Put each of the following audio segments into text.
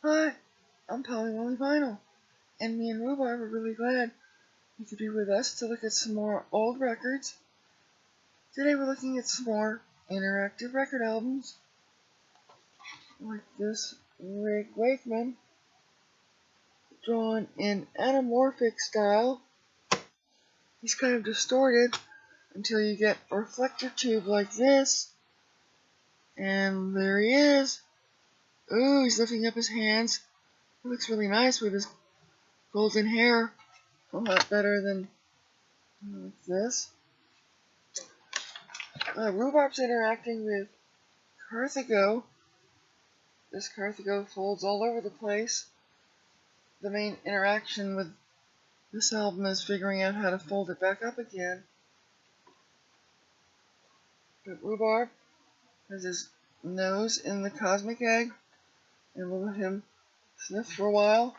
Hi, I'm Polly Molly Vinyl, and me and Rhubarb are really glad you could be with us to look at some more old records. Today we're looking at some more interactive record albums, like this Rick Wakeman, drawn in anamorphic style. He's kind of distorted until you get a reflector tube like this, and there he is. Ooh, he's lifting up his hands. He looks really nice with his golden hair. A lot better than like this. Rhubarb's interacting with Carthago. This Carthago folds all over the place. The main interaction with this album is figuring out how to fold it back up again. But Rhubarb has his nose in the cosmic egg, and we'll let him sniff for a while.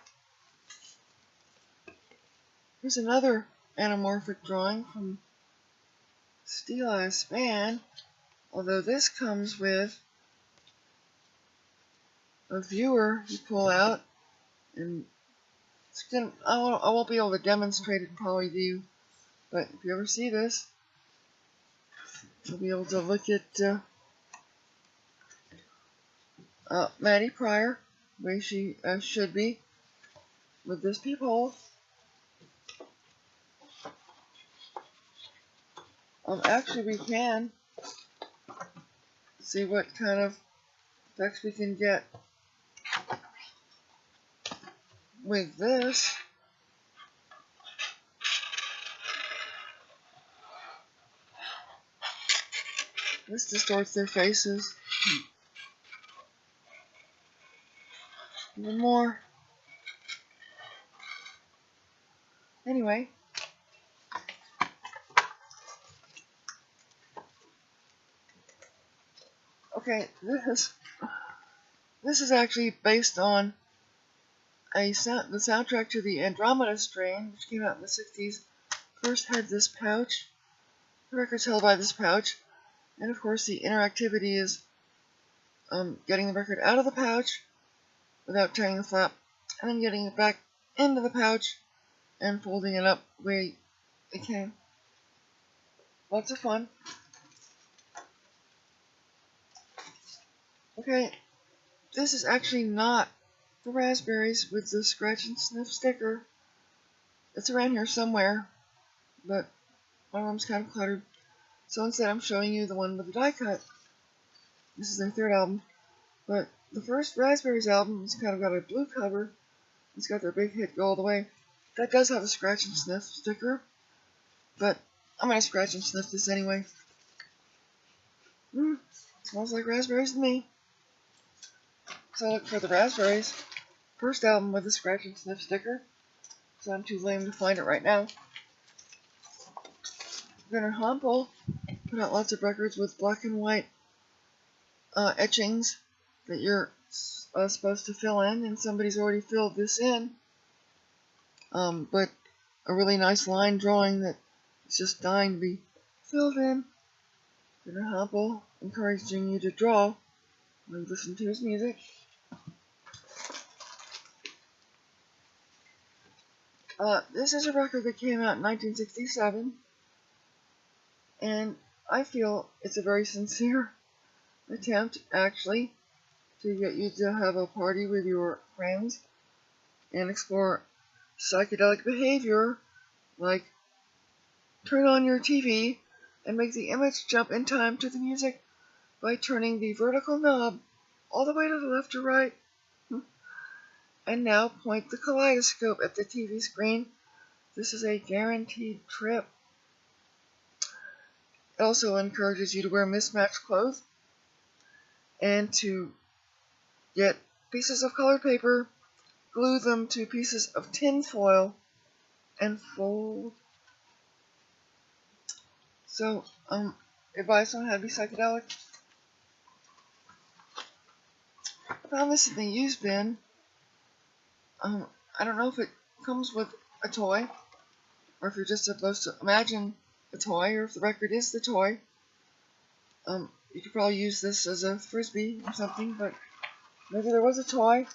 Here's another anamorphic drawing from Steel Eye Span, although this comes with a viewer you pull out, and I won't be able to demonstrate it in PolyView, but if you ever see this, you'll be able to look at Maddie Pryor, the way she should be, with this peephole. Actually, we can see what kind of effects we can get with this. This distorts their faces even more. Anyway, okay, this is actually based on the soundtrack to the Andromeda Strain, which came out in the 60s. First had this pouch. The record's held by this pouch, and of course the interactivity is getting the record out of the pouch without tearing the flap, and then getting it back into the pouch and folding it up the way it came. Lots of fun. Okay, this is actually not the raspberries with the scratch and sniff sticker. It's around here somewhere, but my room's kind of cluttered. So instead I'm showing you the one with the die cut. This is their third album. But the first Raspberries album has kind of got a blue cover. It's got their big hit Go All The Way. That does have a scratch and sniff sticker, but I'm going to scratch and sniff this anyway. Smells like raspberries to me. So I look for the Raspberries. First album with a scratch and sniff sticker. So I'm too lame to find it right now. Gunnar Hampel put out lots of records with black and white etchings that you're supposed to fill in, and somebody's already filled this in. But a really nice line drawing that is just dying to be filled in. Gunnar Hampel encouraging you to draw when you listen to his music. This is a record that came out in 1967, and I feel it's a very sincere attempt, actually, to get you to have a party with your friends and explore psychedelic behavior, like turn on your TV and make the image jump in time to the music by turning the vertical knob all the way to the left or right. And now point the kaleidoscope at the TV screen. This is a guaranteed trip. It also encourages you to wear mismatched clothes and to get pieces of colored paper, glue them to pieces of tin foil, and fold. So, advice on how to be psychedelic. I found this in the used bin. I don't know if it comes with a toy, or if you're just supposed to imagine a toy, or if the record is the toy. You could probably use this as a frisbee or something, but maybe there was a toy.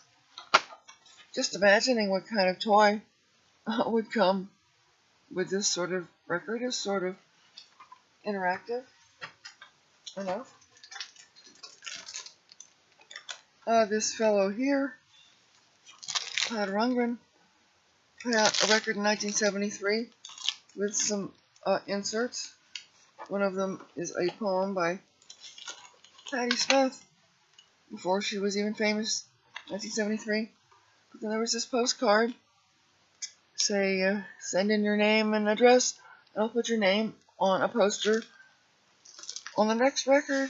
just imagining what kind of toy would come with this sort of record is sort of interactive enough. This fellow here, Todd Rundgren, put out a record in 1973 with some inserts. One of them is a poem by Patti Smith before she was even famous, 1973. But then there was this postcard, say, send in your name and address, and I'll put your name on a poster on the next record.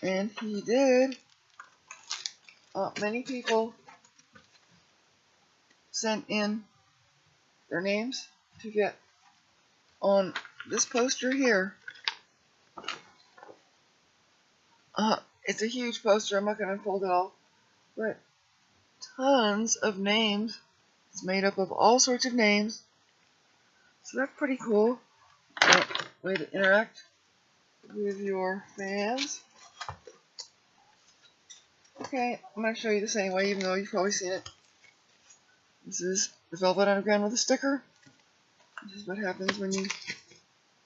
And he did. Many people sent in their names to get on this poster here. It's a huge poster. I'm not going to unfold it all, but tons of names. It's made up of all sorts of names, so that's pretty cool. Way to interact with your fans. Okay, I'm going to show you this anyway, even though you've probably seen it. This is the Velvet Underground with a sticker. This is what happens when you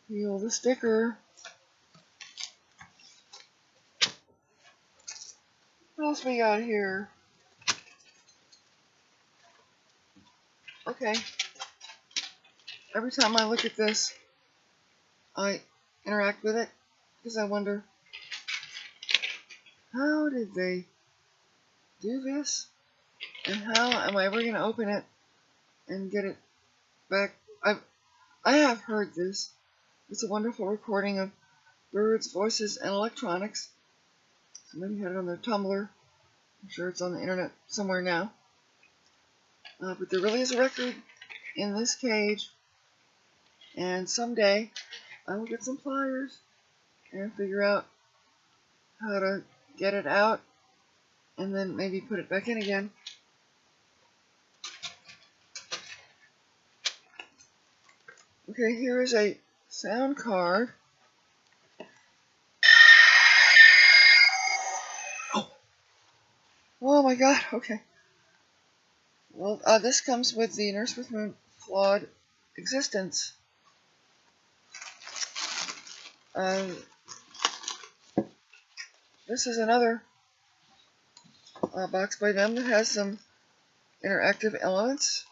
peel the sticker. What else we got here? Okay. Every time I look at this, I interact with it because I wonder, how did they do this? And how am I ever going to open it and get it back? I have heard this. It's a wonderful recording of birds, voices, and electronics. Somebody had it on their Tumblr. I'm sure it's on the internet somewhere now. But there really is a record in this cage. And someday I will get some pliers and figure out how to get it out and then maybe put it back in again. Okay, here is a sound card. Oh my god, okay. Well, this comes with the Nurse with Flawed Existence. This is another box by them that has some interactive elements.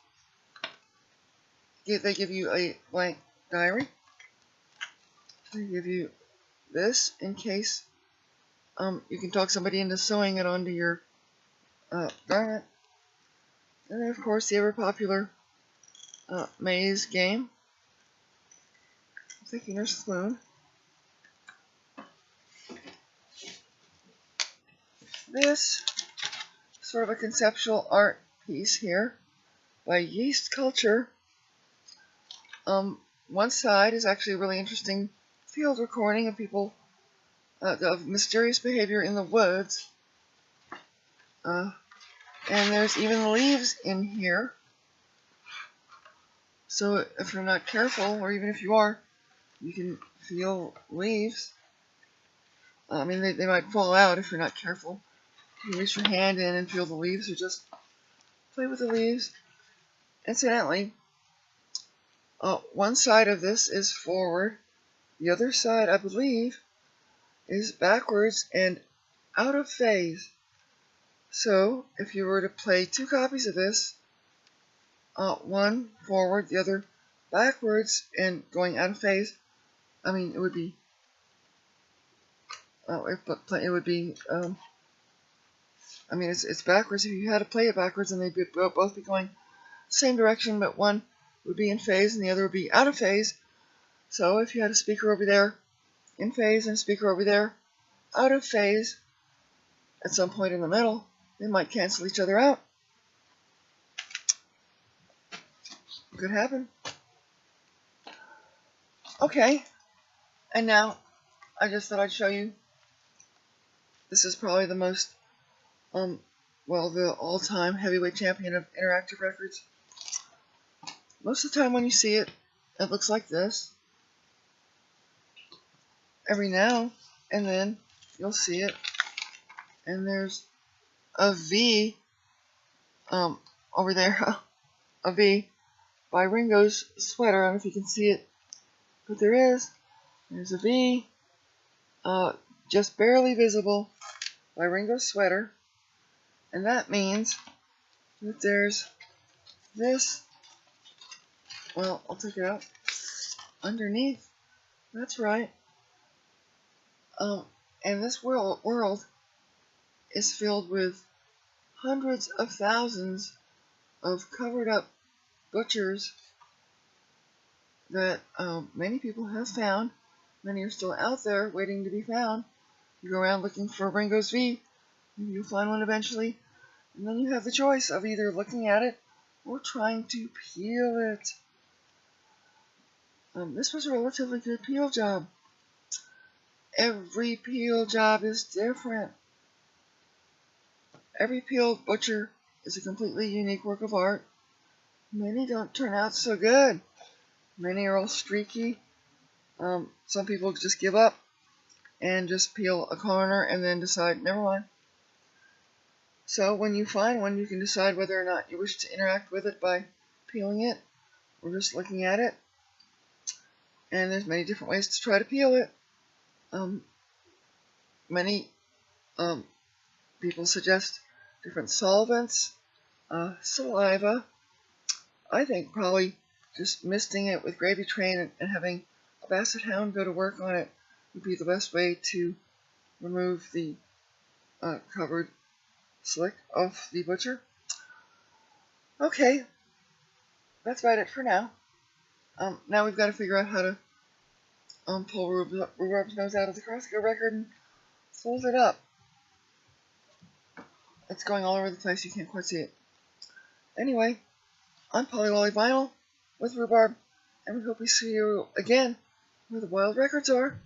They give you a blank diary. They give you this in case you can talk somebody into sewing it onto your garment. And then, of course, the ever-popular maze game. Thank you, Nurse Spoon. This sort of a conceptual art piece here by Yeast Culture. One side is actually a really interesting field recording of people of mysterious behavior in the woods. And there's even leaves in here. So if you're not careful, or even if you are, you can feel leaves. I mean, they might fall out if you're not careful. You can reach your hand in and feel the leaves, or just play with the leaves. Incidentally, one side of this is forward. The other side, I believe, is backwards and out of phase. So, if you were to play two copies of this, one forward, the other backwards, and going out of phase, I mean, it would be, I mean, it's backwards. If you had to play it backwards, and they'd both be going the same direction, but one would be in phase and the other would be out of phase. So if you had a speaker over there in phase and a speaker over there out of phase, at some point in the middle, they might cancel each other out. Could happen. Okay, and now I just thought I'd show you. This is probably the most, the all-time heavyweight champion of interactive records. Most of the time when you see it, it looks like this. Every now and then you'll see it, and there's a V over there, a V by Ringo's sweater. I don't know if you can see it, but there's a V, just barely visible by Ringo's sweater, and that means that there's this, well, I'll take it out, underneath, that's right, and this world is filled with hundreds of thousands of covered up butchers that many people have found. Many are still out there waiting to be found. You go around looking for Ringo's V, maybe you'll find one eventually, and then you have the choice of either looking at it or trying to peel it. This was a relatively good peel job. Every peel job is different. Every peeled butcher is a completely unique work of art. Many don't turn out so good. Many are all streaky. Some people just give up and just peel a corner and then decide, never mind. So when you find one, you can decide whether or not you wish to interact with it by peeling it or just looking at it. And there's many different ways to try to peel it. Many people suggest different solvents, saliva. I think probably just misting it with Gravy Train and having a Basset Hound go to work on it would be the best way to remove the covered slick off the butcher. Okay, that's about it for now. Now we've got to figure out how to pull Rhubarb's nose out of the Corsica record and fold it up. It's going all over the place, you can't quite see it. Anyway, I'm Polly Wolly Vinyl with Rhubarb, and we hope we see you again where the wild records are.